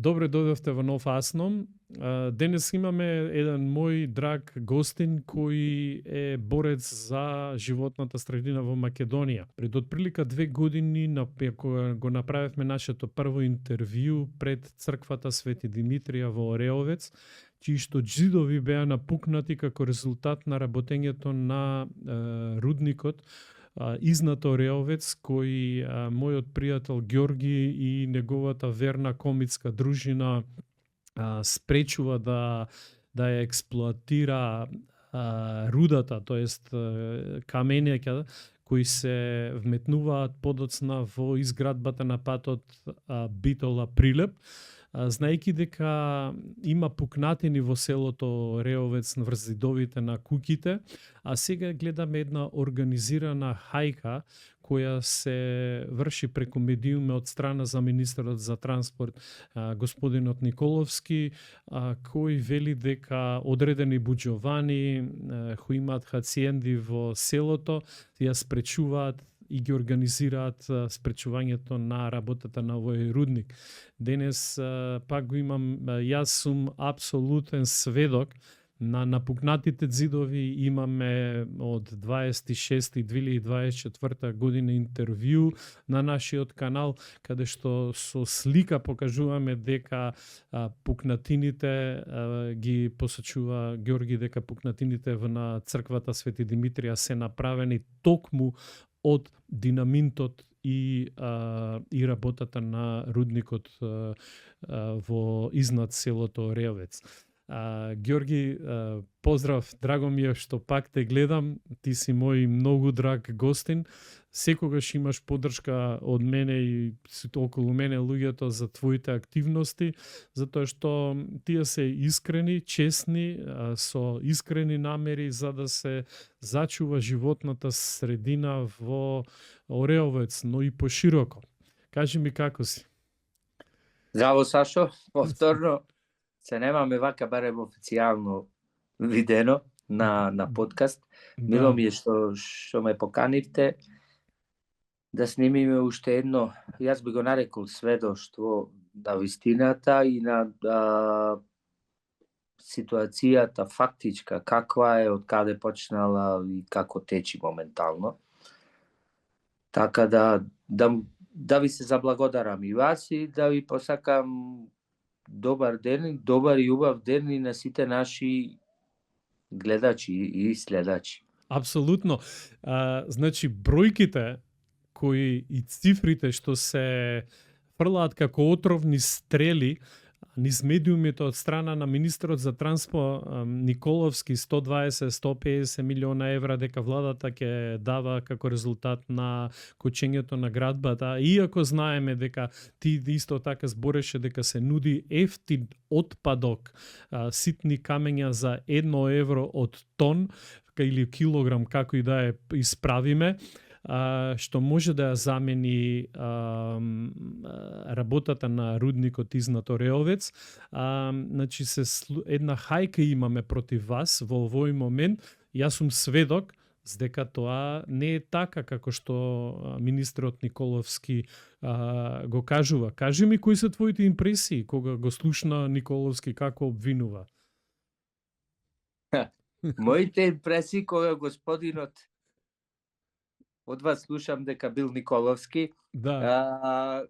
Добре дојдовте во Нов Асном. Денес имаме еден мој драг гостин кој е борец за животната средина во Македонија. Пред отприлика 2 години кога го направивме нашето прво интервју пред црквата Свети Димитрија во Ореовец, чии што џидови беа напукнати како резултат на работењето на рудникот изнад Ореовец, кој мојот пријател Ѓорги и неговата верна комитска дружина спречува да ја експлоатира рудата, тоест камењата кои се вметнуваат подоцна во изградбата на патот Битола-Прилеп, знаејќи дека има пукнатини во селото Ореовец врз зидовите на куќите, а сега гледаме една организирана хајка која се врши преку медиуми од страна за министерот за транспорт господинот Николовски, кој вели дека одредени буџовани кои имаат хациенди во селото ја спречуваат и ги организираат спречувањето на работата на овој рудник. Денес пак го имам, јас сум апсолутен сведок на напукнатите ѕидови. Имаме од 26.2024 година интервју на нашиот канал, каде што со слика покажуваме дека пукнатините ги посочува Ѓорги дека пукнатините на црквата Свети Димитрија се направени токму од динамитот и работата на рудникот во изнад селото Ореовец. Ѓорги, поздрав, драго ми е што пак те гледам, ти си мој многу драг гостин. Секогаш имаш поддршка од мене и околу мене луѓето за твоите активности, затоа што тие се искрени, честни, со искрени намери за да се зачува животната средина во Ореовец, но и пошироко. Кажи ми како си? Здраво, Сашо, повторно се немаме вака барем официјално видено на подкаст. Мило ми е што ме поканивте да снимиме уште едно, јас би го нарекол сведоштво на вистината и на ситуацијата фактичка, каква е, од каде почнала и како течи моментално. Така да ви се заблагодарам и вас и да ви посакам добар ден, добар и убав ден и на сите наши гледачи и следачи. Апсолутно. Значи, бројките кои и цифрите што се фрлаат како отровни стрели низ медиумите од страна на министерот за транспорт Николовски, 120-150 милиона евра дека владата ќе дава како резултат на кочењето на градбата, иако знаеме дека ти исто така збореше дека се нуди ефтин отпадок, ситни камења за 1 евро од тон или килограм, како и да е исправиме, што може да ја замени работата на рудникот изнад Ореовец. Значи, една хајка имаме против вас во овој момент. Јас сум сведок дека тоа не е така како што министерот Николовски го кажува. Кажи ми кои се твоите импресии кога го слушна Николовски како обвинува? Моите импресии кога господинот од вас слушам дека бил Николовски, кој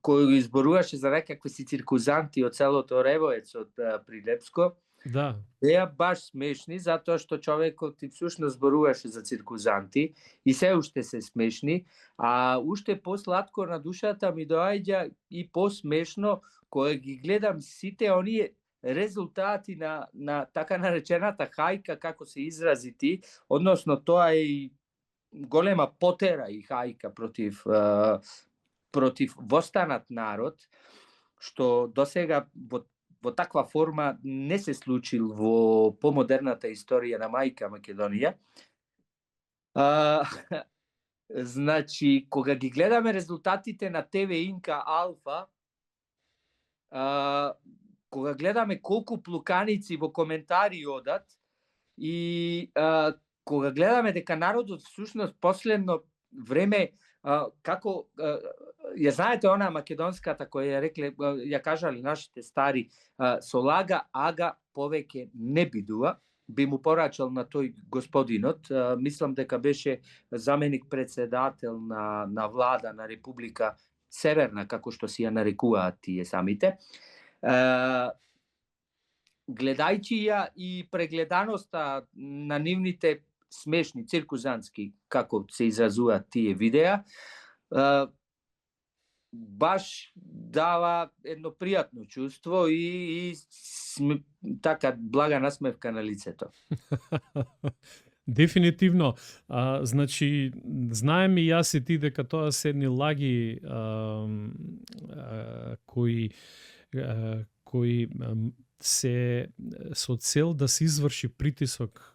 го изборуваше за некакви си циркузанти од селото Ореовец од Прилепско, беа баш смешни, затоа што човекот и всушност зборуваше за циркузанти и се уште се смешни, а уште посладко на душата ми доаѓа и посмешно кога ги гледам сите оние резултати на така наречената хајка, како се изрази ти, односно тоа е и голема потера и хајка против востанат народ, што досега во таква форма не се случил во помодерната историја на мајка Македонија. Значи, кога ги гледаме резултатите на ТВ Инка Алфа, кога гледаме колку плуканици во коментари одат и кога гледаме дека народот всушност последно време како ја знаете она македонската која ја рекле, ја кажале нашите стари, со лага ага повеќе не бидува, би му порачал на тој господинот, мислам дека беше заменик председател на влада на Република Северна, како што си ја нарекуваат тие самите. Гледајќи ја и прегледаноста на нивните смешни, циркузански, како се изразуваат тие видеа, баш дава едно пријатно чувство и така блага насмевка на лицето. Дефинитивно. Значи, знаем и јас и ти дека тоа се едни лаги кои се со цел да се изврши притисок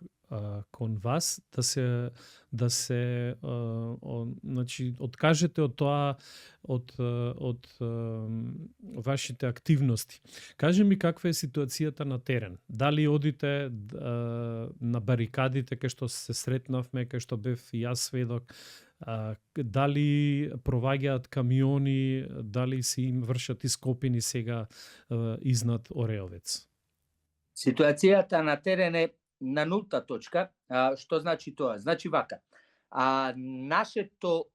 кон вас, значи откажете од тоа, од вашите активности. Кажи ми каква е ситуацијата на терен. Дали одите на барикадите кај што се сретнавме, кај што бев и јас сведок, дали проваѓаат камиони, дали се им вршат ископини сега изнад Ореовец? Ситуацијата на терен е на нулта точка. Што значи тоа? Значи вака. Нашето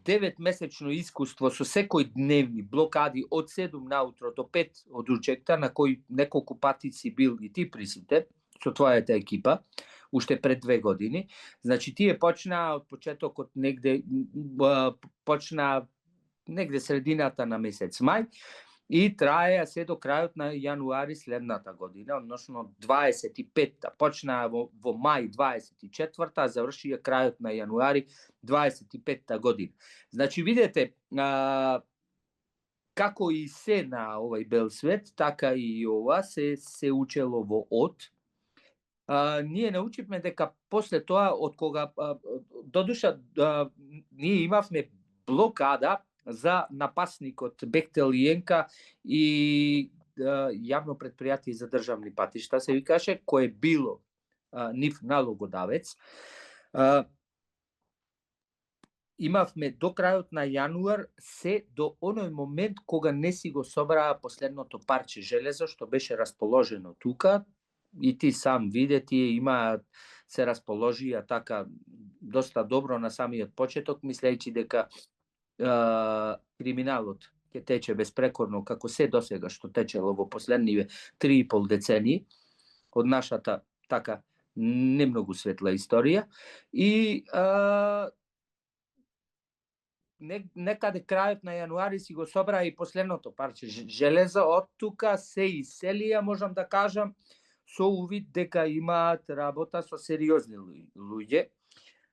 9-месечно искуство со секој дневни блокади од 7 наутро до 5 од учекта, на кој неколку пати си бил и ти присутен со твојата екипа, уште пред 2 години. Значи тие почнаа од почетокот негде средината на месец мај и траеа се до крајот на јануари следната година, односно 25-та. Почнаа во мај 24-та, а завршија крајот на јануари 25-та година. Значи видете, како и се на овој бел свет, така и ова се учело во од. Ние научивме дека после тоа, од кога додуша ние имавме блокада за напасникот Бехтел и Енка и јавно предпријатие за државни патишта, се викаше, кое било нив налогодавец. Имавме до крајот на јануар се до оној момент кога не си го собраа последното парче железо што беше расположено тука, и ти сам виде, тие имаат, се расположија така доста добро на самиот почеток, мислејќи дека криминалот ќе тече безпрекорно како се досега што течело во последниве 3,5 децении од нашата така не многу светла историја. И некаде крајот на јануари си го собраа и последното парче железо, од тука се иселија, можам да кажам, со увид дека имаат работа со сериозни луѓе.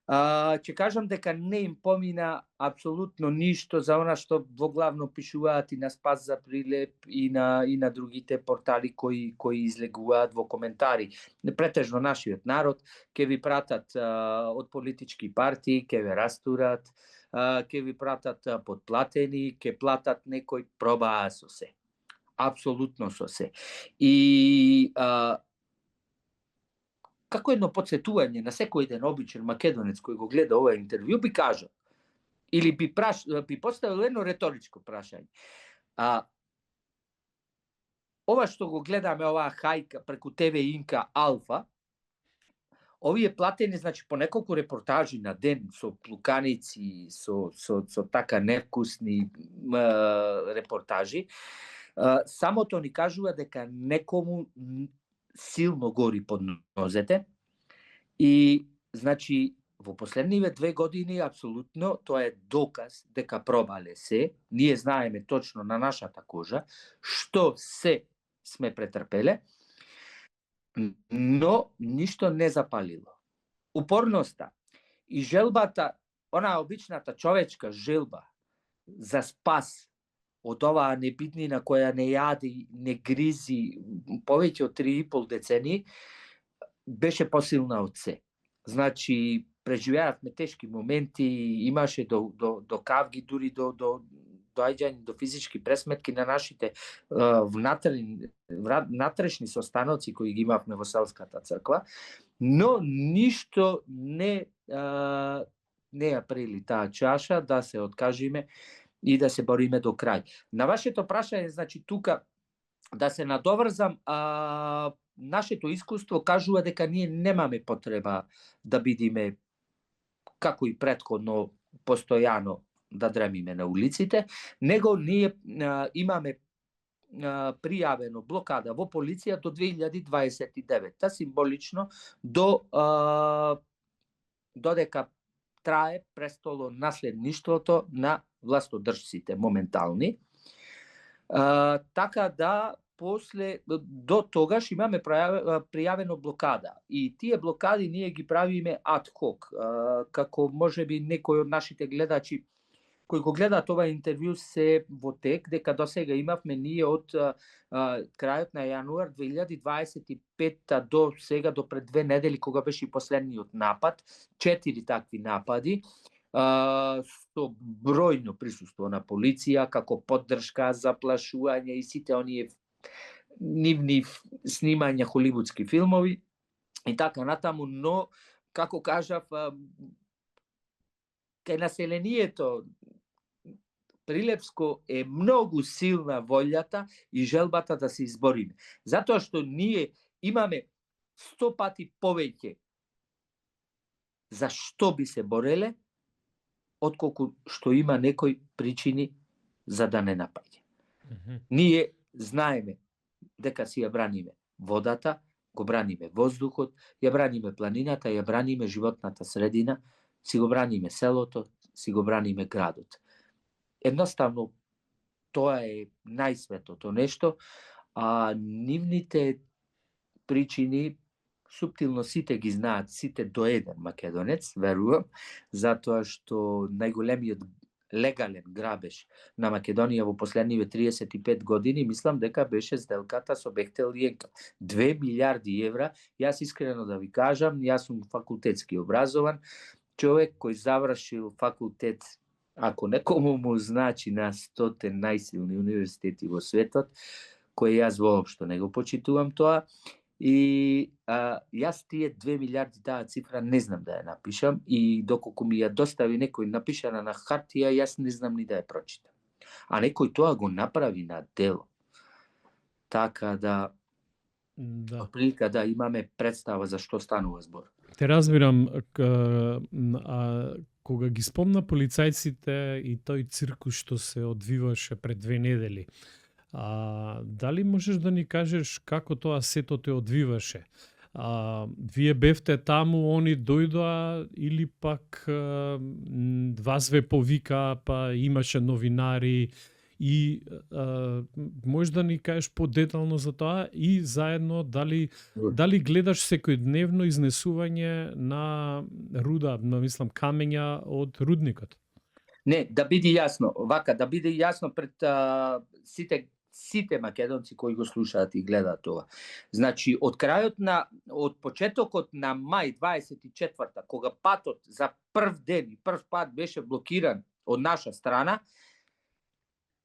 Ќе кажам дека не им помина апсолутно ништо за она што во главно пишуваат и на Спас за Прилеп и на другите портали кои излегуваат во коментари. Претежно нашиот народ ќе ви пратат од политички партии, ќе ве растурат, ќе ви пратат подплатени, ќе платат некој, пробаа со се. Апсолутно со се. И како едно подсетување на секој еден обичен македонец кој го гледа ова интервју, би кажал, или би поставил едно реторичко прашање. Ова што го гледаме, оваа хајка преку ТВ Инка Алфа, овие платени, значи, по неколку репортажи на ден, со плуканици, со така невкусни репортажи, самото ни кажува дека некому силно гори под нозете и, значи, во последниве 2 години апсолутно тоа е доказ дека пробале се. Ние знаеме точно на нашата кожа што се сме претрпеле, но ништо не запалило. Упорноста и желбата, онаа обичната човечка желба за спас од оваа небитнина која не јади, не гризи повеќе од 3,5 децении, беше посилна од се. Значи, преживеавме тешки моменти, имаше до кавги, дури до доаѓање до физички пресметки на нашите внатрешни состаноци кои ги имавме во селската црква, но ништо не ја прели таа чаша да се откажиме и да се бориме до крај. На вашето прашање, значи тука да се надоврзам, нашето искуство кажува дека ние немаме потреба да бидиме како и претходно постојано да дремиме на улиците, него ние имаме пријавено блокада во полиција до 2029, символично додека трае престолонаследништвото на властодржците моментални. Така да до тогаш имаме пријавено блокада и тие блокади ние ги правиме ад хок, како можеби некој од нашите гледачи кои го гледаат ова интервју се во тек, дека до сега имавме ние од крајот на јануар 2025 до сега, до пред 2 недели, кога беше последниот напад, 4 такви напади, со бројно присуство на полиција, како поддршка, заплашување и сите оние нивни снимања холивудски филмови и така натаму, но, како кажав, кај населението Прилепско е многу силна волјата и желбата да се избориме. Затоа што ние имаме 100 пати повеќе за што би се бореле, отколку што има некои причини за да не напаѓа. Ние знаеме дека си ја браниме водата, го браниме воздухот, ја браниме планината, ја браниме животната средина, си го браниме селото, си го браниме градот. Едноставно, тоа е најсветото нешто, а нивните причини суптилно сите ги знаат, сите до еден македонец, верувам, затоа што најголемиот легален грабеж на Македонија во последниве 35 години, мислам дека беше сделката со Бехтел и Енкел. 2 милиарди евра, јас искрено да ви кажам, јас сум факултетски образован, човек кој завршил факултет, ако некому му значи на 100 најсилни универзитети во светот, кој јас воопшто не го почитувам тоа, и јас тие 2 милиарди, таа цифра не знам да ја напишам, и доколку ми ја достави некој напишана на хартија, јас не знам ни да ја прочитам. А некој тоа го направи на дело. Така да, прилика да имаме представа за што станува збор. Те разбирам, кога ги спомна полицајците и тој циркус што се одвиваше пред 2 недели, дали можеш да ни кажеш како тоа сето те одвиваше? Вие бевте таму, они дојдоа или пак вас ве повика, па имаше новинари и можеш да ни кажеш подетално за тоа и заедно дали гледаш секојдневно изнесување на руда, мислам камења од рудникот? Не, да биде јасно, да биде јасно пред сите македонци кои го слушаат и гледаат това. Значи, од почетокот на мај 24-та, кога патот за прв ден и прв пат беше блокиран од наша страна,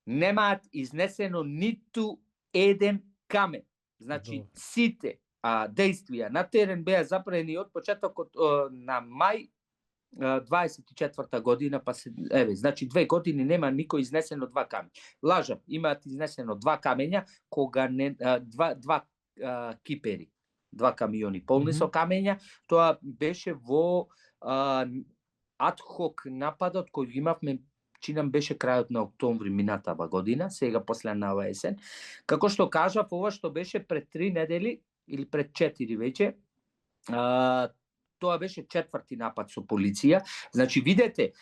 немаат изнесено ниту еден камен. Значи, сите действија на терен беа запрени од почетокот на мај 24-та година, па значи 2 години нема никој изнесено 2 камења. Лажам, имаат изнесено 2 камења, кога два кипери, 2 камиони полни со камења, тоа беше во адхок нападот кој имавме, чинам беше крајот на октомври минатава година, сега последнава есен. Како што кажав, ова што беше пред 3 недели или пред 4 веќе, тоа беше 4-ти напад со полиција. Значи, видете,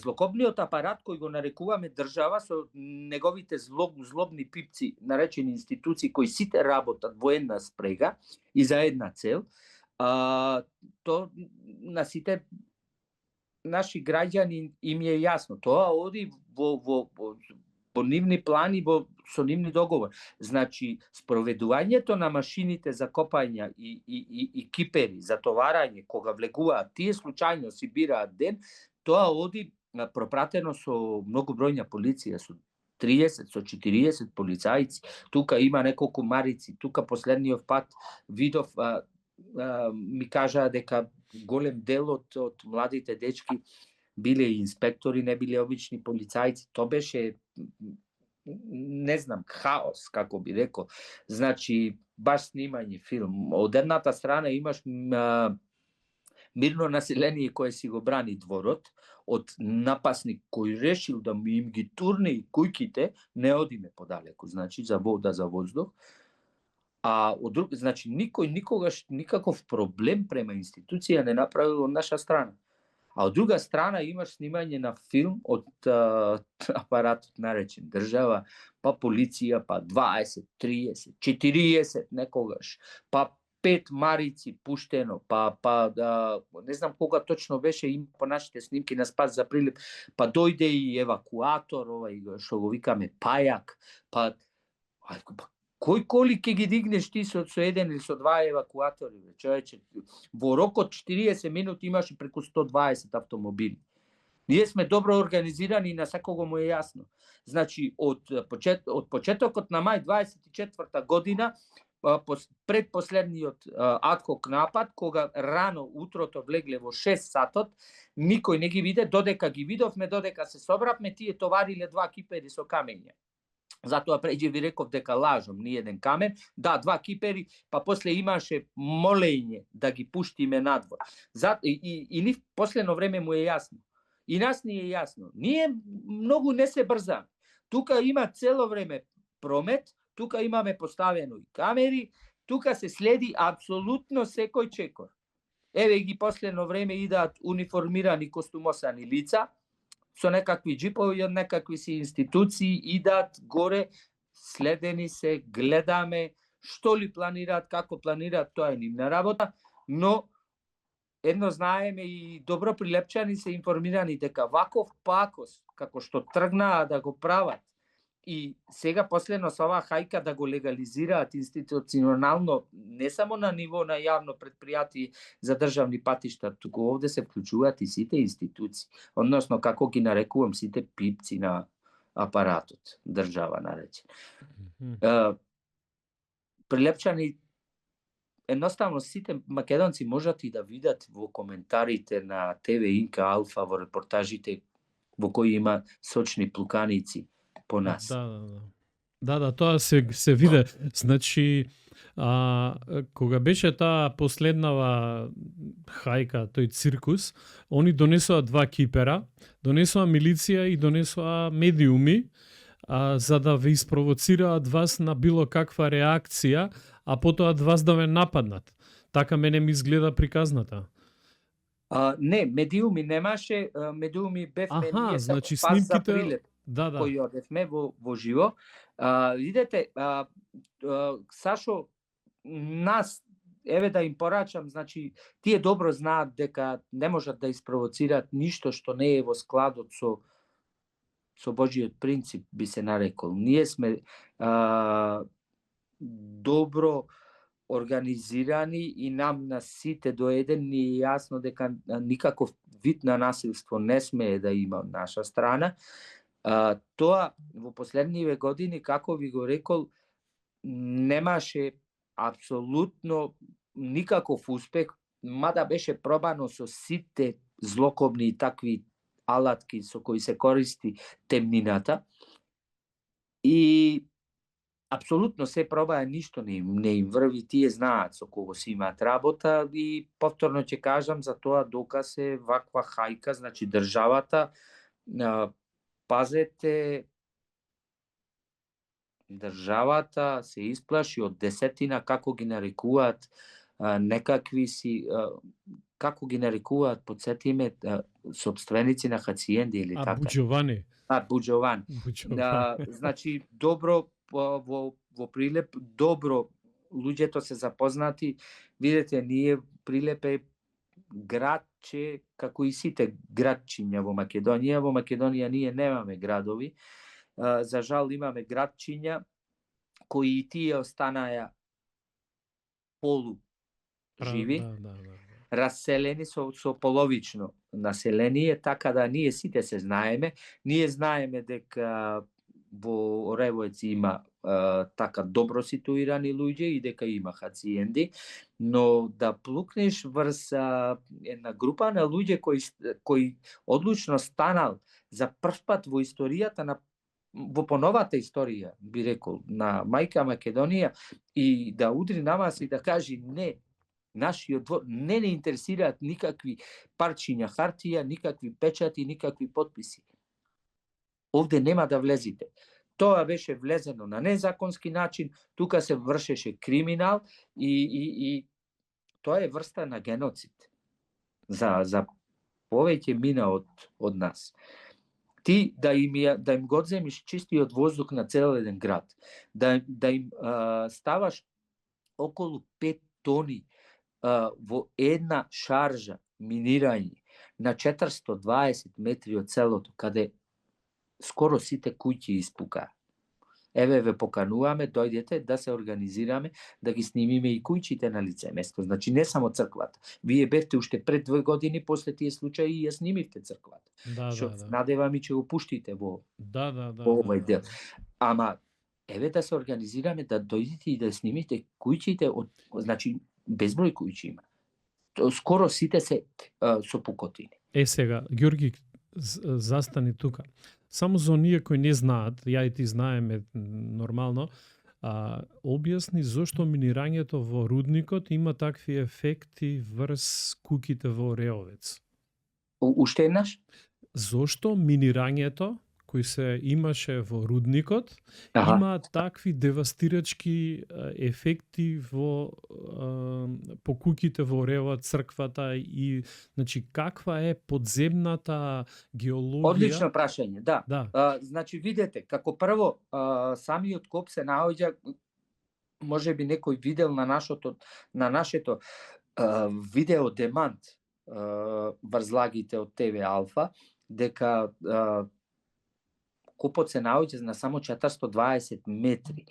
злокобниот апарат кој го нарекуваме држава со неговите злобни пипци, наречени институции, кои сите работат во една спрега и за една цел, то на сите наши граѓани им е јасно. Тоа оди по нивни плани, со нивни договор. Значи, спроведувањето на машините за копање и кипери за товарање, кога влегуваат, тие случајно си бираат ден, тоа оди пропратено со многобројна полиција, со 30, со 40 полицајци. Тука има неколку марици, тука последниот пат видов, ми кажаа дека голем дел од младите дечки биле и инспектори, не биле обични полицајци. То беше, не знам, хаос, како би рекол. Значи, баш снимање филм. Од едната страна имаш мирно население кое си го брани дворот од напасник кој решил да им ги турне и кујките, не одиме подалеку, значи за вода, за воздух. А од друг, значи никој никогаш никаков проблем према институција не направил од наша страна. А од друга страна имаш снимање на филм од апаратот наречен држава, па полиција, па 20, 30, 40 некогаш, па 5 марици пуштено, па не знам кога точно беше, има по нашите снимки на Спас за Прилеп, па дојде и евакуатор, што го викаме пајак, па кој коли ќе ги дигнеш ти со еден или со два евакуатори, човече? Во рок од 40 минути имаше преку 120 автомобили. Ние сме добро организирани и на секого му е јасно. Значи, од почетокот на мај 24 година, предпоследниот адхок напад, кога рано утрото влегле во 6 сатот, никој не ги виде, додека ги видовме, додека се собравме, тие товариле 2 кипери со камења. Затоа преđe ви реков дека лажам, ни еден камен, да, 2 кипери, па после имаше молење да ги пуштиме надвор. И ни в последно време му е јасно. И нас ни е јасно. Ние многу не се брзаме. Тука има цело време промет, тука имаме поставено и камери, тука се следи апсолутно секој чекор. Еве ги последно време идат униформирани костумосани лица, со некакви джипови од некакви си институции, идат горе, следени се, гледаме, што ли планираат, како планираат, тоа е нивна работа, но едно знаеме и добро прилепчани се информирани дека ваков пакос, како што тргнаа да го прават, и сега последно со оваа хајка да го легализираат институционално, не само на ниво на јавно предпријатие за државни патишта, туку овде се вклучуваат и сите институции, односно како ги нарекувам сите пипци на апаратот, држава наречен. Прилепчани, едноставно сите македонци можат и да видат во коментарите на ТВ Инка Алфа, во репортажите во кои има сочни плуканици по нас. Да, тоа се виде. Значи, кога беше таа последнава хајка, тој циркус, они донесоа 2 кипера, донесоа милиција и донесоа медиуми, за да ве испровоцираат вас на било каква реакција, а потоа вас да ве нападнат. Така мене ми изгледа приказната. Не, медиуми немаше, медиуми бевме ние значи Спас за снимките... Прилеп. Кој одевме во живо. Видете, Сашо, нас, еве да им порачам, значи, тие добро знаат дека не можат да испровоцираат ништо што не е во складот со Божиот принцип, би се нарекол. Ние сме добро организирани и нам на сите до еден ни е јасно дека никаков вид на насилство не смее да има од наша страна. Тоа во последниве години, како ви го рекол, немаше апсолутно никаков успех, мада беше пробано со сите злокобни и такви алатки со кои се користи темнината. И апсолутно се пробаа, ништо не им врви, тие знаат со кого си имаат работа и повторно ќе кажам, за тоа доказ е ваква хајка, значи државата, пазете, државата се исплаши од десетина, како ги нарекуваат некакви си, како ги нарекуваат, подсетиме, собственици на хациенди или така. Буџовани. Буџовани. Значи, добро во Прилеп, добро луѓето се запознати. Видете, ние Прилеп е градче, како и сите градчиња во Македонија. Во Македонија ние немаме градови. За жал имаме градчиња кои и тие останаја полу живи, раселени со половично население, така да ние сите се знаеме. Ние знаеме дека во Оревоец има така добро ситуирани луѓе и дека има хациенди, но да плукнеш врз една група на луѓе кои одлучно станал за прв пат во историјата во поновата историја, би рекол, на мајка Македонија, и да удри на вас и да кажи не, нашиот двор не интересираат никакви парчиња хартија, никакви печати, никакви потписи. Овде нема да влезите. Тоа беше влезено на незаконски начин, тука се вршеше криминал и тоа е врста на геноцид за повеќе мина од нас. Ти да им го земиш чистиот воздух на цел еден град, да им ставаш околу 5 тони во една шаржа минирање на 420 метри од селото, каде скоро сите куќи испукаа. Еве ве покануваме, дојдете да се организираме, да ги снимиме и куќите на лице место. Значи не само црквата. Вие бевте уште пред 2 години после тие случаи и ја снимивте црквата. Што надевам и ќе го пуштите во овој дел. Ама еве да се организираме, да дојдете и да снимите куќите, значи безброј куќи има. Скоро сите се со пукотини. Сега, Ѓорги, застани тука. Само за оние кои не знаат, ја и ти знаеме нормално, објасни зошто минирањето во рудникот има такви ефекти врз куќите во Ореовец. Уште еднаш? Зошто минирањето кој се имаше во рудникот има такви девастирачки ефекти по куќите во Ореовец, црквата, и значи каква е подземната геологија? Одлично прашање, да. Значи видете, како прво самиот коп се наоѓа, можеби некој видел на нашето видео демант врз лагите од ТВ Алфа, дека копот се наоѓа на само 420 метри.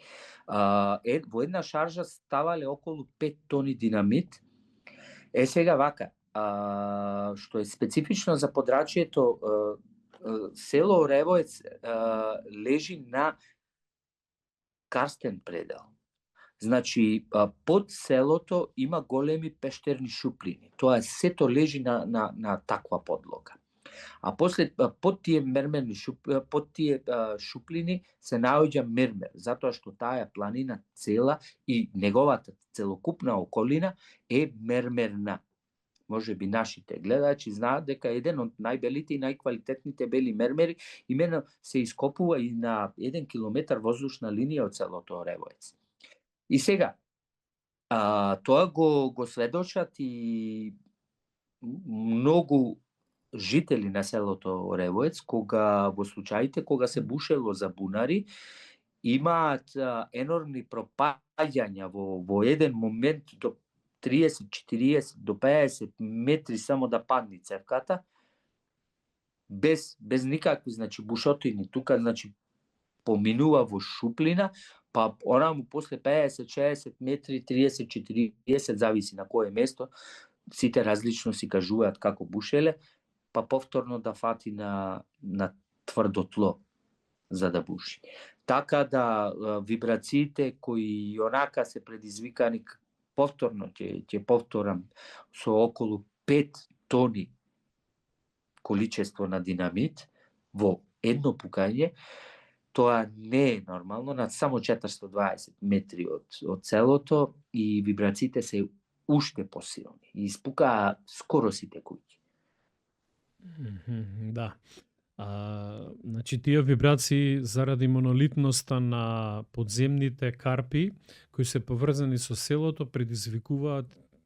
Во една шаржа ставале околу 5 тони динамит. Сега вака, што е специфично за подрачјето, село Оревоец лежи на карстен предел. Значи, под селото има големи пештерни шуплини. Тоа сето лежи на таква подлога. А после под тие шуплини се наоѓа мермер, затоа што таа планина цела и неговата целокупна околина е мермерна. Може би нашите гледачи знаат дека еден од најбелите и најквалитетните бели мермери именно се ископува и на 1 километар воздушна линија од селото Оревоец. И сега, тоа го сведочат и многу жители на селото Оревоец, кога во случаите кога се бушело за бунари, имаат енормни пропаѓања во еден момент до 30, 40, до 50 метри само да падне цевката, без никакви, значи, бушотини. Тука, значи, поминува во шуплина, па онаму после 50, 60 метри, 30, 40, зависи на кое место, сите различно си кажуваат како бушеле, па повторно да фати на тврдо тло за да буши. Така да вибрациите кои онака се предизвикани, повторно ќе повторам, со околу 5 тони количество на динамит во едно пукање, тоа не е нормално, на само 420 метри од селото, и вибрациите се уште посилни. И испукаа скоро сите куќи. Да. Значи, тие вибрации заради монолитноста на подземните карпи, кои се поврзани со селото, предизвикуваат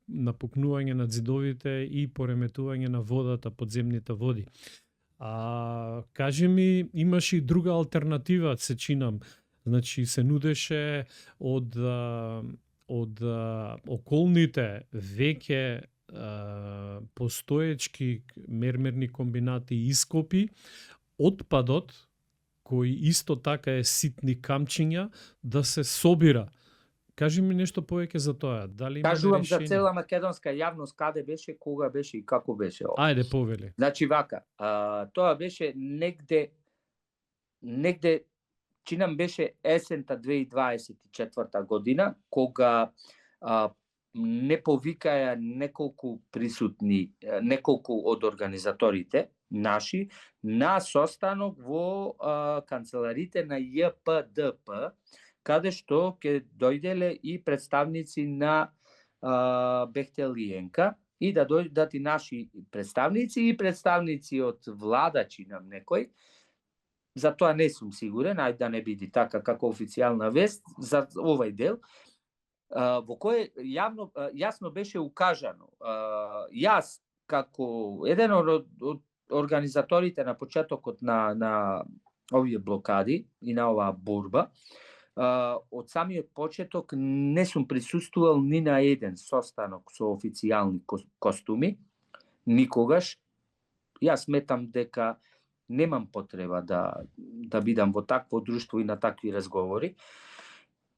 напукнување на ѕидовите и пореметување на водата, подземните води. Кажи ми, имаш и друга алтернатива, се чинам. Значи, се нудеше од околните веќе постоечки мермерни комбинати и ископи, отпадот, кој исто така е ситни камчиња, да се собира. Кажи ми нешто повеќе за тоа. Дали има Кажувам решение? за цела македонска јавност, каде беше, кога беше и како беше. Ајде, повели. Значи вака, тоа беше негде чинам беше есента 2024 година, кога не повикаја неколку присутни, неколку од организаторите наши на состанок во канцеларите на ЈПДП, каде што ќе дојделе и представници на Бехтел и Енка, и да дојдат и наши представници и представници од владачи на некој. За тоа не сум сигурен, ајде да не биде така како официјална вест за овај дел, во кој јасно беше укажано. Јас, како еден од организаторите на почетокот на овие блокади и на оваа борба, од самиот почеток не сум присуствувал ни на еден состанок со официјални костуми, никогаш. Јас сметам дека немам потреба да бидам во такво друштво и на такви разговори.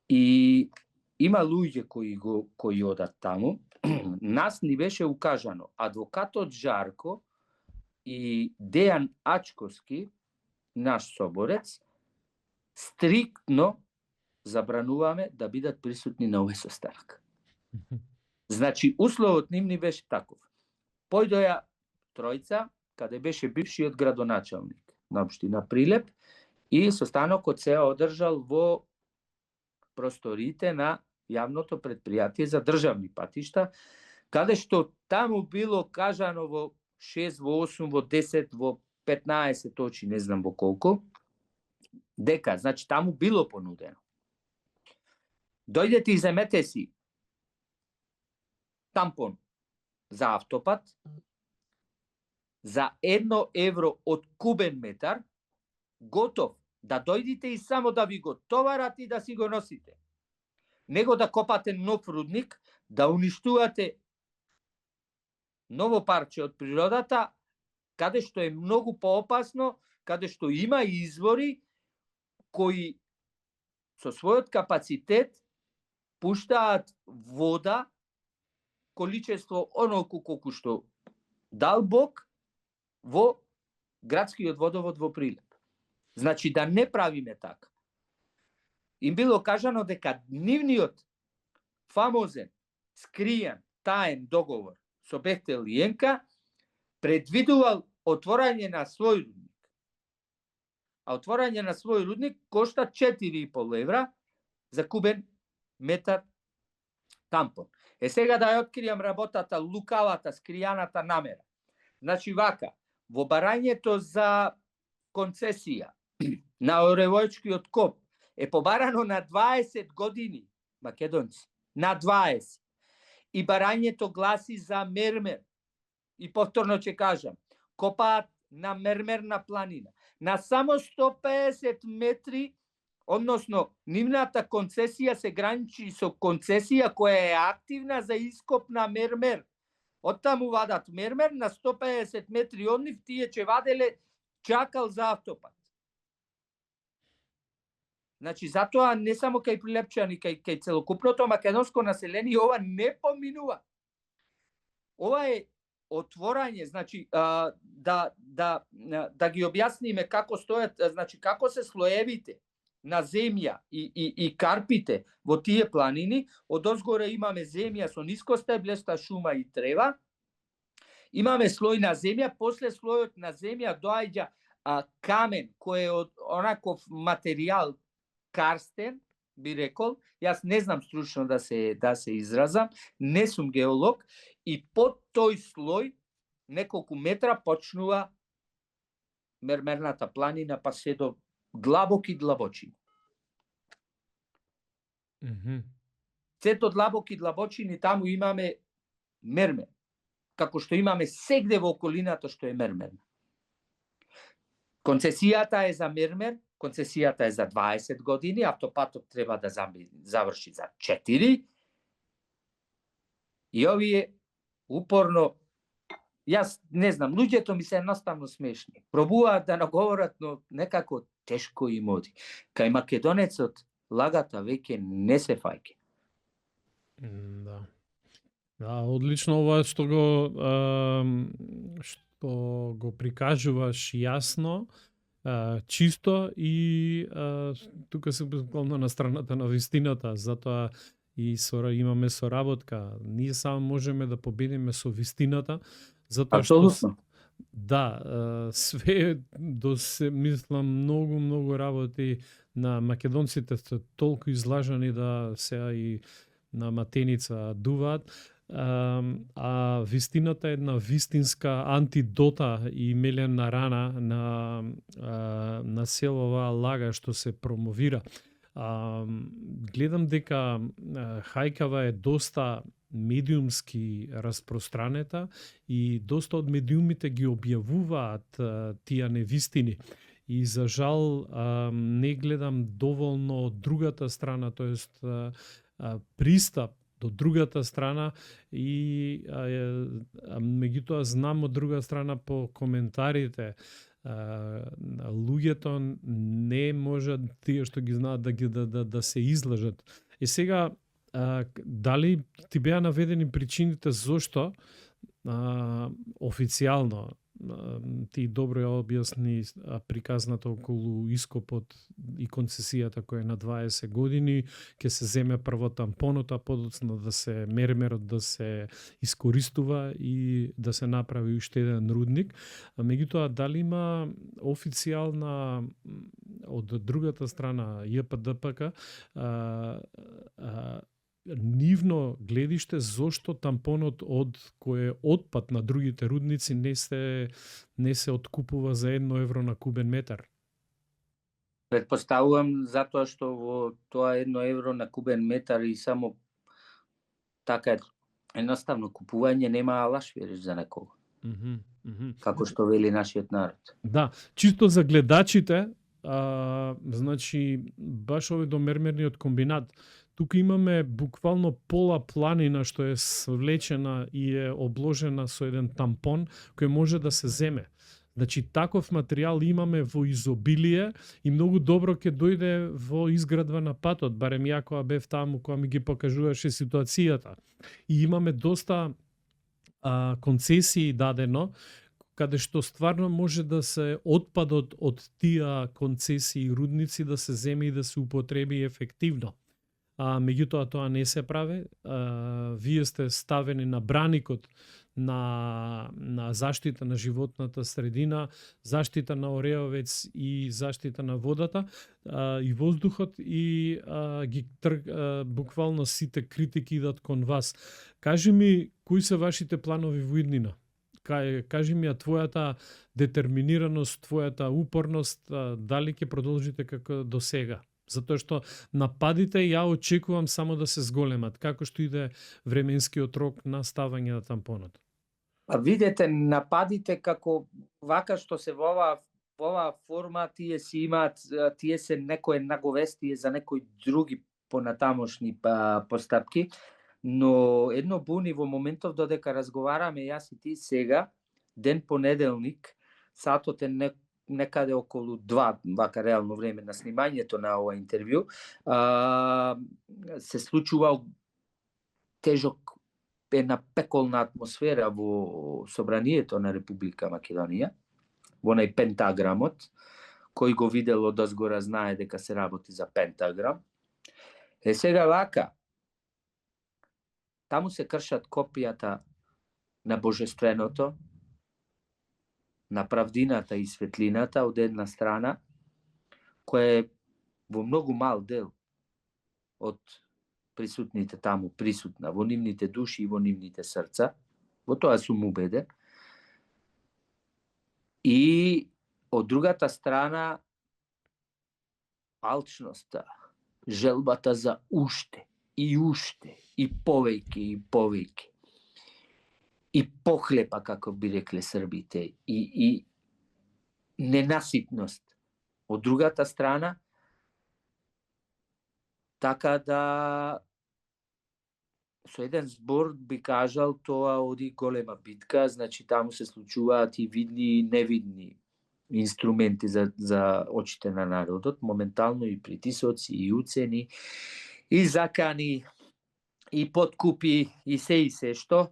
И има луѓе кои одат таму. Нас ни беше укажано, адвокатот Жарко и Дејан Ачковски, наш соборец, стриктно забрануваме да бидат присутни на овој состанок. Значи, условот ним ни беше таков. Појдоја тројца, каде беше бившиот градоначалник на општина Прилеп, и состанокот се одржал во просториите на јавното предпријатие за државни патишта, каде што таму било кажано во 6, во 8, во 10, во 15 очи, не знам во колку, дека, значи таму било понудено. Дојдете и земете си тампон за автопат за 1 евро од кубен метар, готов да дојдите и само да ви го товарат и да си го носите. Него да копате нов рудник, да уништувате ново парче од природата, каде што е многу поопасно, каде што има извори кои со својот капацитет пуштаат вода, количество онолку колку што дал Бог во градскиот водовод во Прилеп. Значи да не правиме така. Им било кажано дека нивниот фамозен, скријан, таен договор со Бехтел и Енка предвидувал отворање на свој рудник. А отворање на свој рудник кошта 4,5 евра за кубен метар тампон. Сега да ја откријам работата, лукавата, скријаната намера. Значи вака, во барањето за концесија на Оревојчкиот коп е побарано на 20 години, македонци, на 20. И барањето гласи за мермер. И повторно ќе кажам, копаат на мермерна планина. На само 150 метри, односно, нивната концесија се граничи со концесија која е активна за ископ на мермер. Од таму вадат мермер, на 150 метри од нив тие ќе ваделе чакал за автопат. Значи, затоа не само кај прилепчани, кај целокупното македонско население, ова не поминува. Ова е отворање, значи, да ги објасниме како стојат, значи, како се слоевите на земја и карпите во тие планини. Од озгоре имаме земја со нискостеблеста шума и трева, имаме слој на земја, после слојот на земја доаѓа камен, кој е од онаков материјал, карстен, би рекол. Јас не знам стручно да се изразам, не сум геолог, и под тој слој неколку метра почнува мермерната планина, па се до длабоки длабочини. Сето длабоки длабочини, таму имаме мермер, како што имаме сегде во околината што е мермерна. Концесијата е за мермер, концесијата е за 20 години, автопатот треба да заврши за 4. И овие упорно, јас не знам, луѓето ми се едноставно смешни. Пробуваат да наговорат, но некако тешко им оди. Кај македонецот лагата веќе не се фаќа. Да. Да, одлично ова што го прикажуваш јасно, чисто и тука се буквално на страната на вистината, затоа и имаме соработка. Ние само можеме да победиме со вистината, затоа што све до се мислам многу работи на македонците се толку излажани да сега и на матеница дуваат. А вистината е една вистинска антидота и мелена рана на селова лага што се промовира. Гледам дека хајкава е доста медиумски распространета и доста од медиумите ги објавуваат тие невистини. И за жал не гледам доволно од другата страна, тоест пристап до другата страна и меѓутоа знам од друга страна по коментарите луѓето не можат тие што ги знаат да се излажат. И сега дали ти беа наведени причините зошто официјално ти добро ја објасни приказната околу ископот и концесијата која е на 20 години, ќе се земе прво тампонот, а подоцна да се мермерот да се искористува и да се направи уште еден рудник. Меѓутоа, дали има официјална од другата страна ЈПДПК нивно гледиште зошто тампонот од кој е отпад на другите рудници не се откупува за 1 евро на кубен метар? Предпоставувам затоа што во тоа 1 евро на кубен метар и само така едноставно купување нема алаш, вериш, за некого. Како што вели нашиот народ. Да, чисто за гледачите, значи баш овој до мермерниот комбинат, тука имаме буквално пола планина што е свлечена и е обложена со еден тампон кој може да се земе. Значи таков материјал имаме во изобилие и многу добро ќе дојде во изградба на патот, барем ја кога бев таму, кога ми ги покажуваше ситуацијата. И имаме доста концесии дадено, каде што стварно може да се отпадот од тие концесии и рудници да се земе и да се употреби ефективно. Меѓутоа тоа не се прави. Вие сте ставени на браникот на заштита на животната средина, заштита на ореовец и заштита на водата и воздухот и буквално сите критики идат кон вас. Кажи ми, кои се вашите планови во иднина? Кажи ми твојата детерминираност, твојата упорност, дали ќе продолжите како до сега? Затоа што нападите ја очекувам само да се зголемат, како што иде временскиот рок на ставање на тампонот. Видете, нападите како вака што се во оваа форма, тие се некое наговестие за некои други понатамошни постапки, но едно буни во моментов додека разговараме јас и ти сега, ден понеделник, сатот е некаде околу 2, вака реално време на снимањето на ова интервју, се случува тежок, една пеколна атмосфера во собранието на Република Македонија, во нај пентаграмот, кој го видел од озгора знае дека се работи за пентаграм. Сега вака, таму се кршат копијата на божественото, на правдината и светлината од една страна, која е во многу мал дел од присутните таму присутна, во нивните души и во нивните срца, во тоа сум убеден. И од другата страна, алчноста, желбата за уште, и повеќе и повеќе. И похлепа, како би рекле србите, и ненаситност од другата страна, така да со еден збор би кажал тоа оди голема битка, значи таму се случуваат и видни и невидни инструменти за очите на народот, моментално и притисоци, и уцени, и закани, и подкупи, и се што.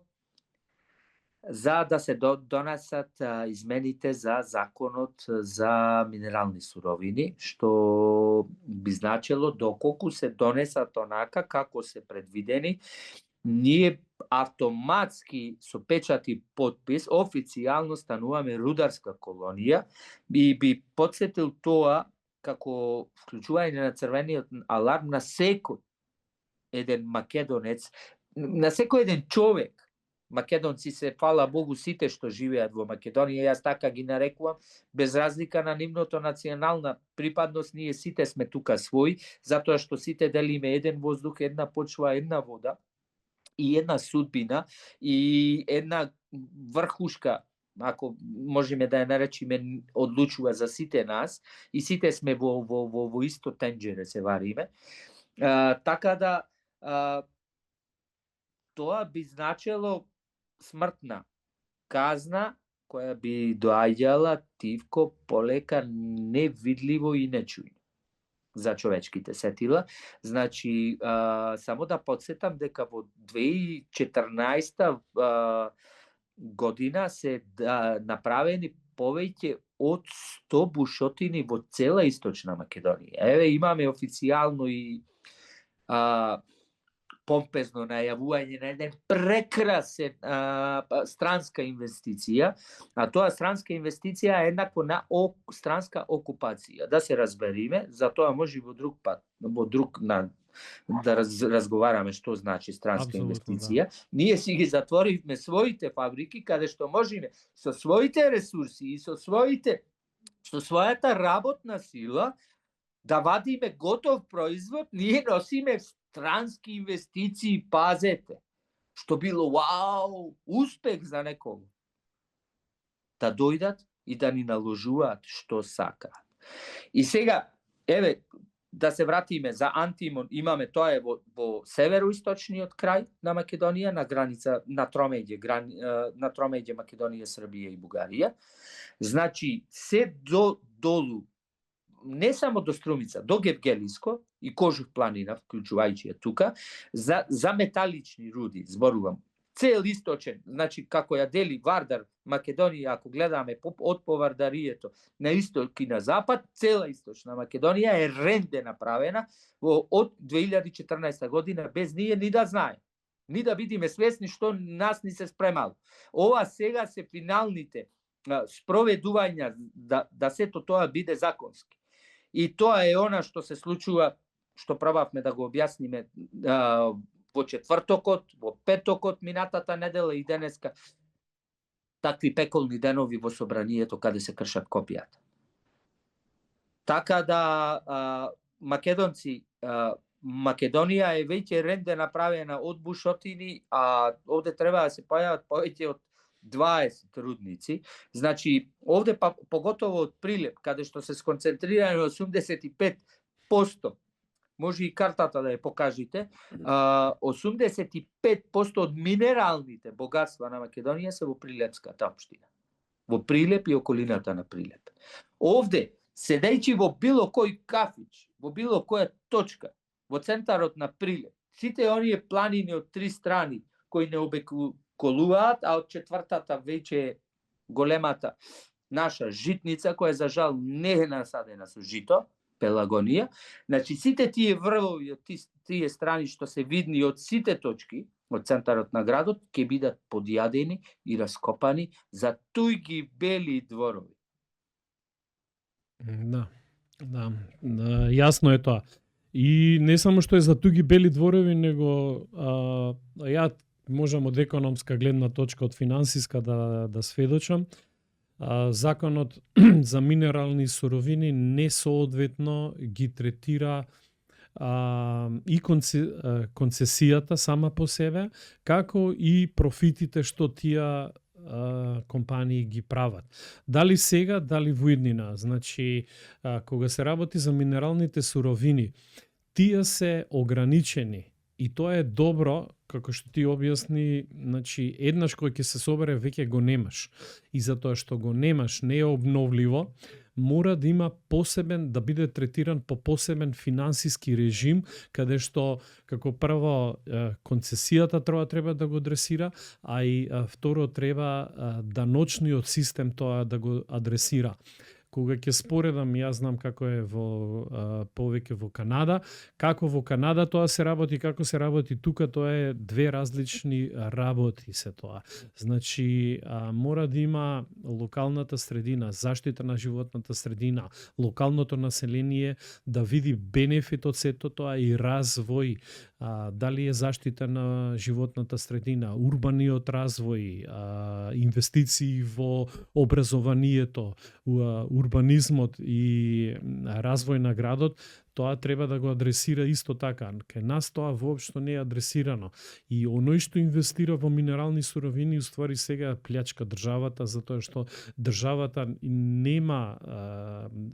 за да се донесат измените за законот за минерални суровини, што би значило доколку се донесат онака како се предвидени, ние автоматски со печат и подпис официјално стануваме рударска колонија и би потсетил тоа како вклучување на црвениот аларм на секој еден македонец, на секој еден човек. Македонци се, фала Богу, сите што живеат во Македонија, јас така ги нарекувам, без разлика на нивното национална припадност, ние сите сме тука своји, затоа што сите делиме еден воздух, една почва, една вода и една судбина и една врхушка, ако можеме да ја наречиме, одлучува за сите нас и сите сме во исто тенџере се вариме. Така да тоа би значело смртна казна која би доаѓала тивко, полека, невидливо и нечујно за човечките сетила. Значи, само да подсетам дека во 2014 година се направени повеќе од 100 бушотини во цела Источна Македонија. Еве, имаме официјално и помпезно најавување на еден прекрасен странска инвестиција, а тоа странска инвестиција е еднакво на странска окупација. Да се разбериме, за тоа може во друг пат, во друг да разговараме што значи странска инвестиција. Да. Ние си ги затворивме своите фабрики каде што можеме со своите ресурси и со својата работна сила да вадиме готов производ, ние носиме странски инвестиции, пазете, што било вау, успех за некого. Да дојдат и да ни наложуваат што сакаат. И сега, еве, да се вратиме за Антимон, имаме, тоа е во североисточниот крај на Македонија, на граница на тромеѓе Македонија, Србија и Бугарија. Значи, се долу, не само до Струмица, до Гевгелиско и Кожух планина, вклучувајќи ја тука, за металични руди, зборувам. Цел источен, значи како ја дели Вардар, Македонија, ако гледаме од Повардарието на исток и на запад, цела Источна Македонија е ренде направена од 2014 година, без ние ни да знае, ни да бидиме свесни што нас ни се спремало. Ова сега се финалните спроведувања да сето тоа биде законски. И тоа е она што се случува, што пробавме да го објасниме во четвртокот, во петокот, минатата недела и денеска, такви пеколни денови во собранието каде се кршат копијата. Така да, македонци, Македонија е веќе ренде направена од бушотини, а овде треба да се појават повеќе од 20 рудници. Значи, овде поготово од Прилеп, каде што се сконцентрирани 85%, може и картата да ја покажите, 85% од минералните богатства на Македонија се во Прилепската општина. Во Прилеп и околината на Прилеп. Овде, седејќи во било кој кафич, во било која точка, во центарот на Прилеп, сите оние планини од три страни кои не обиколуваат, а од четвртата веќе големата наша житница, која за жал не е насадена со жито, Пелагонија. Значи, сите тие врвови од тие страни што се видни од сите точки, од центарот на градот, ќе бидат подјадени и раскопани за туѓи бели дворови. Да, јасно е тоа. И не само што е за туѓи бели дворови, него ја можам од економска гледна точка, од финансиска да сведочам. Законот за минерални суровини несоодветно ги третира и концесијата сама по себе, како и профитите што тие компании ги прават. Дали сега, дали во иднина. Значи, кога се работи за минералните суровини, тие се ограничени. И тоа е добро, како што ти објасни, значи, еднаш кој ќе се собере, веќе го немаш. И затоа што го немаш, не е обновливо, мора да има посебен, да биде третиран по посебен финансиски режим, каде што како прво концесијата треба да го адресира, а и второ треба даночниот систем тоа да го адресира. Кога ќе споредам, јас знам како е повеќе во Канада, како во Канада тоа се работи, како се работи тука, тоа е две различни работи се тоа. Значи, мора да има локалната средина, заштита на животната средина, локалното население да види бенефит од сето тоа и развој, дали е заштита на животната средина, урбаниот развој, инвестиции во образованието, урбанизмот и развој на градот, тоа треба да го адресира исто така. Кај нас тоа воопшто не е адресирано. И оној што инвестира во минерални суровини, уствари сега плячка државата, затоа што државата нема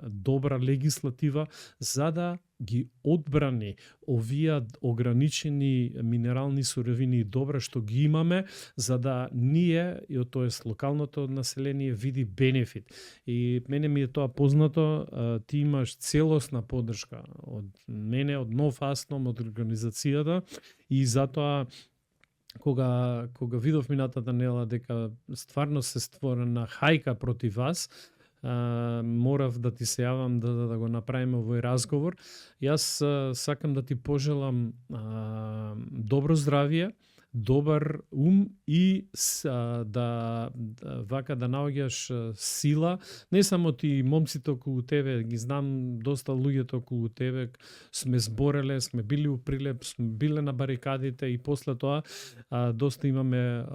добра легислатива за да ги одбрани овие ограничени минерални суровини добра што ги имаме, за да ние, тоест локалното население, види бенефит. И мене ми е тоа познато, ти имаш целосна поддршка од мене, од Нов Асном, од организацијата, и затоа кога видов минатата недела дека стварно се створена хајка против вас, морав да ти се јавам да го направиме овој разговор. Јас сакам да ти пожелам добро здравје, добар ум и да вака да наоѓаш сила, не само ти, момците околу тебе, ги знам доста луѓето околу тебе, сме збореле, сме били у Прилеп, сме биле на барикадите и после тоа доста имаме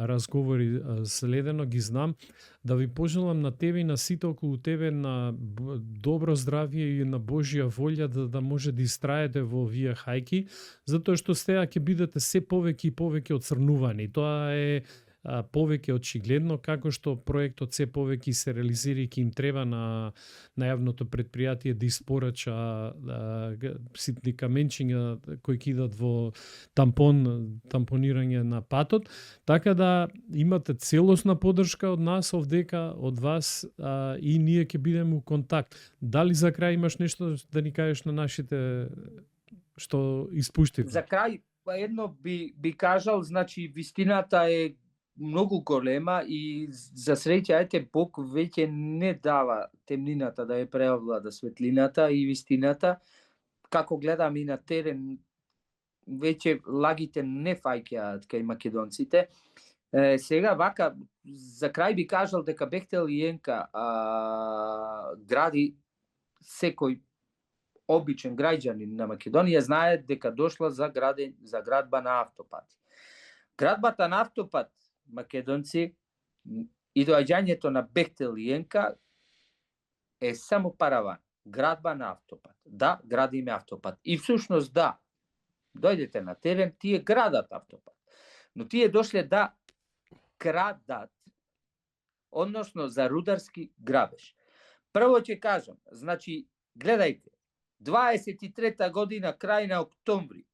разговори следено, ги знам. Да ви пожелам на тебе и на сите околу тебе на добро здравје и на Божја волја да може да истраете во овие хајки, затоа што сега ќе бидете се повеќе и повеќе оцрнувани. Тоа е повеќе очигледно, како што проектот се повеќе се реализира и ќе им треба на јавното предпријатие да испорача ситни каменчиња кои ќе идат во тампонирање на патот, така да имате целосна поддршка од нас овдека, од вас, и ние ќе бидеме у контакт. Дали за крај имаш нешто да ни кажеш на нашите што испуштите? За крај, едно би кажал, значи вистината е многу голема и за среќа, ете, Бог веќе не дава темнината да ја преовлада светлината и вистината. Како гледам и на терен, веќе лагите не фаќаат кај македонците. Сега вака, за крај би кажал дека Бехтел Јенка гради секој обичен граѓанин на Македонија знае дека дошла за градба на автопат. Градбата на автопат, македонци, и доаѓањето на Бехтел Јенка е само параван. Градба на автопат. Да, градиме автопат. И всушност да, дојдете на терен, тие градат автопат. Но тие дошле да крадат, односно за рударски грабеж. Прво ќе кажам, значи, гледајте, 23-та година, крај на октомври,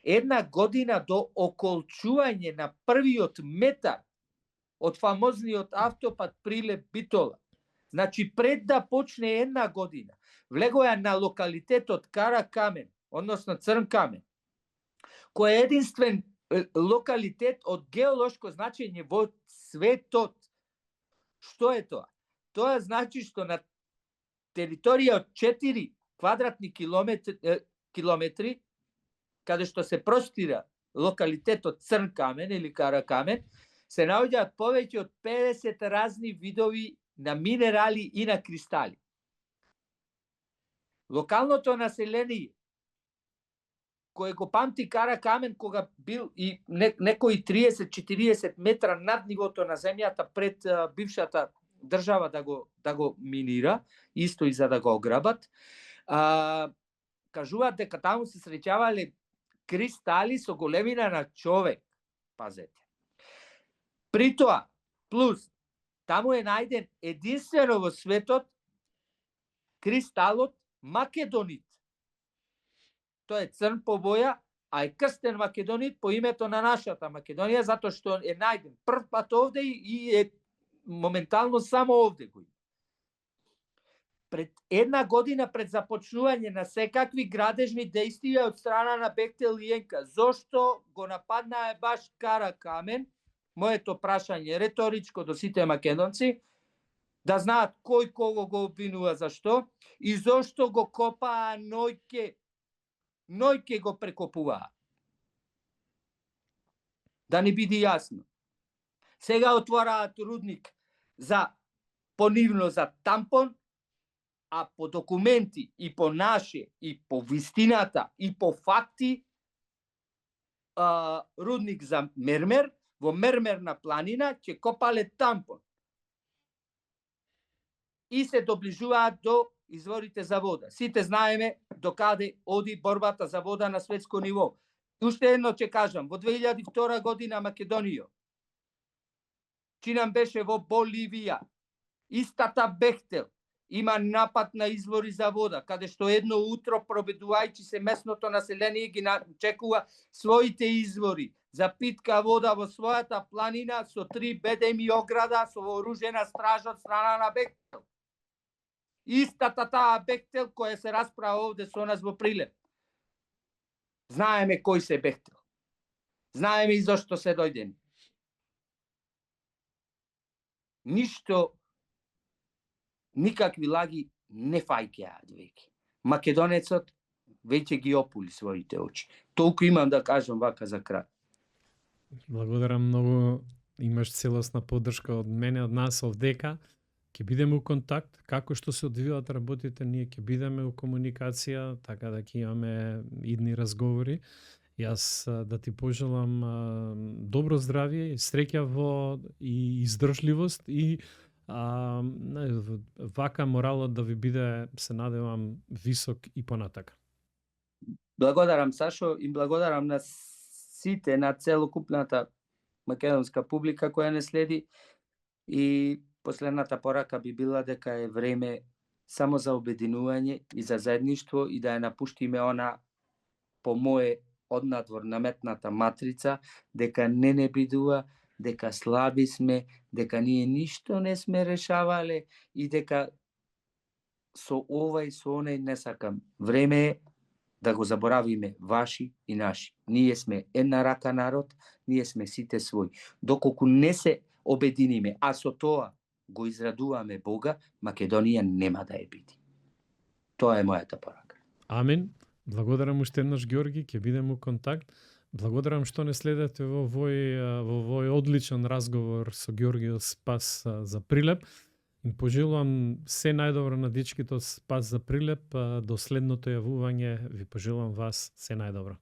една година до околчување на првиот метар од фамозниот автопат Прилеп-Битола. Значи, пред да почне една година, влегоја на локалитетот Каракамен, односно Црн камен, кој е единствен локалитет од геолошко значење во светот. Што е тоа? Тоа значи што на територија од 4 квадратни километри, каде што се простира локалитетот Црн камен или Каракамен, се наоѓаат повеќе од 50 разни видови на минерали и на кристали. Локалното население, кој го памти Каракамен, кога бил и некои 30-40 метра над нивото на земјата пред бившата држава да го минира, исто и за да го ограбат, кажуваат дека таму се среќавале кристали со големина на човек. Пазете. При тоа, плюс, таму е најден единствено во светот кристалот македонит. Тој е црн по боја, а е крстен македонит по името на нашата Македонија, затоа што е најден прв пат овде и е моментално само овде го има. пред една година пред започнување на секакви градежни действија од страна на Бехтел и Енка, зошто го нападнаа баш Каракамен? Моето прашање реторичко до сите македонци, да знаат кој кого го обвинува зашто и зошто го копаа нојке го прекопуваа. Да не биде јасно. Сега отвораат рудник понивно за тампон, а по документи и по наше, и по вистината, и по факти, рудник за мермер, во мермерна планина, ќе копале тампон. И се доближуваат до изворите за вода. Сите знаеме докаде оди борбата за вода на светско ниво. Уште едно ќе кажам, во 2002 година Македонија, чи нам беше во Боливија, истата Бехтел има напад на извори за вода, каде што едно утро пробедувајќи се местното население ги чекува своите извори за питка вода во својата планина со 3 бедеми ограда со вооружена стража од страна на Бехтел. Истата таа Бехтел која се расправа овде со нас во Прилеп. Знаеме кој се Бехтел. Знаеме и зошто се дојдени. Ништо, никакви лаги не фаќаат веќе. Македонецот веќе ги опули своите очи. Толку имам да кажам вака за крај. Благодарам многу. Имаш целосна поддршка од мене, од нас овдека. Ќе бидеме у контакт. Како што се одвиваат работите, ние ќе бидеме у комуникација, така да ќе имаме идни разговори. Јас да ти пожелам добро здравје, среќа во и издржливост и вака моралот да ви биде, се надевам, висок и понатака. Благодарам, Сашо, и благодарам на сите, на целокупната македонска публика која не следи, и последната порака би била дека е време само за обединување и за заедништво и да ја напуштиме она, по мое, однадвор наметната матрица, дека не бидува, дека слаби сме, дека ние ништо не сме решавале и дека со ова и со онај не сакам. Време е да го заборавиме ваши и наши. Ние сме една рака народ, ние сме сите своји. Доколку не се обединиме, а со тоа го израдуваме Бога, Македонија нема да е биде. Тоа е мојата порака. Амин. Благодарам уште еднаш, Георги, ќе бидеме у контакт. Благодарам што не следете во овој одличен разговор со Георги од Спас за Прилеп. Им пожелувам се најдобро на дечките од Спас за Прилеп. До следното јавување ви пожелувам вас се најдобро.